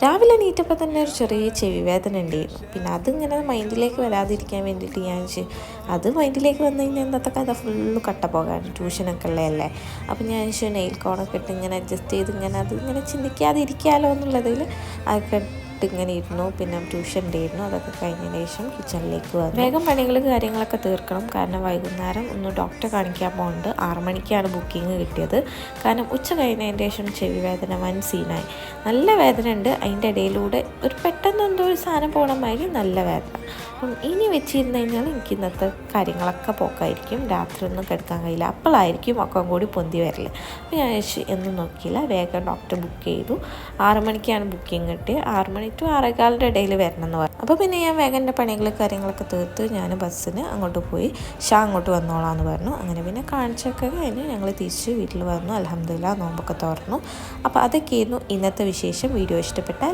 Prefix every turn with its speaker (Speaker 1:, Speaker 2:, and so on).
Speaker 1: രാവിലെ എണീറ്റപ്പോൾ തന്നെ ഒരു ചെറിയ ചെവി വേദന ഉണ്ടായിരുന്നു. പിന്നെ അതിങ്ങനെ മൈൻഡിലേക്ക് വരാതിരിക്കാൻ വേണ്ടിയിട്ട് ഞാൻ അത് മൈൻഡിലേക്ക് വന്നു കഴിഞ്ഞാൽ ഇന്നത്തെ കഥ ഫുള്ള് കട്ട പോകാൻ ട്യൂഷനൊക്കെ ഉള്ളതല്ലേ. അപ്പം ഞാൻ നെയിൽ കോണൊക്കെ ഇട്ട് ഇങ്ങനെ അഡ്ജസ്റ്റ് ചെയ്ത് ഇങ്ങനെ അത് ഇങ്ങനെ ചിന്തിക്കാതെ ഇരിക്കാമല്ലോ എന്നുള്ളതിൽ അതൊക്കെ ഇങ്ങനെ ഇരുന്നു. പിന്നെ ട്യൂഷൻ ഉണ്ടായിരുന്നു. അതൊക്കെ കഴിഞ്ഞതിന് ശേഷം കിച്ചണിലേക്ക് വന്നു. വേഗം പണികൾ കാര്യങ്ങളൊക്കെ തീർക്കണം. കാരണം വൈകുന്നേരം ഒന്ന് ഡോക്ടറെ കാണിക്കാൻ പോകുന്നുണ്ട്. 6 മണിക്കാണ് ബുക്കിംഗ് കിട്ടിയത്. കാരണം ഉച്ച കഴിഞ്ഞതിന് ശേഷം ചെവി വേദന വൻ സീനായി. നല്ല വേദന ഉണ്ട്. അതിൻ്റെ ഇടയിലൂടെ ഒരു പെട്ടെന്ന് എന്തോ ഒരു സാധനം പോകണമാതിരി നല്ല വേദന. അപ്പം ഇനി വെച്ചിരുന്ന് കഴിഞ്ഞാൽ എനിക്ക് ഇന്നത്തെ കാര്യങ്ങളൊക്കെ പോക്കായിരിക്കും. രാത്രി ഒന്നും കിടക്കാൻ കഴിയില്ല. അപ്പോഴായിരിക്കും ഒക്കെ കൂടി പൊന്തി വരല്. അപ്പോൾ ഞാൻ എന്നും നോക്കിയില്ല. വേഗം ഡോക്ടർ ബുക്ക് ചെയ്തു. 6 മണിക്കാണ് ബുക്കിംഗ് കിട്ടിയത്. 6 മണി ടു 6:15 ഇടയിൽ വരണം എന്ന് പറഞ്ഞു. അപ്പോൾ പിന്നെ ഞാൻ വേഗം എൻ്റെ പണികൾ കാര്യങ്ങളൊക്കെ തീർത്ത് ഞാൻ ബസ്സിന് അങ്ങോട്ട് പോയി. അങ്ങോട്ട് വന്നോളാമെന്ന് പറഞ്ഞു. അങ്ങനെ പിന്നെ കാണിച്ചൊക്കെ കഴിഞ്ഞ് ഞങ്ങൾ തിരിച്ച് വീട്ടിൽ വന്നു. അൽഹംദുലില്ലാ നോമ്പൊക്കെ തുറന്നു. അപ്പോൾ അതൊക്കെയായിരുന്നു ഇന്നത്തെ വിശേഷം. വീഡിയോ ഇഷ്ടപ്പെട്ടാൽ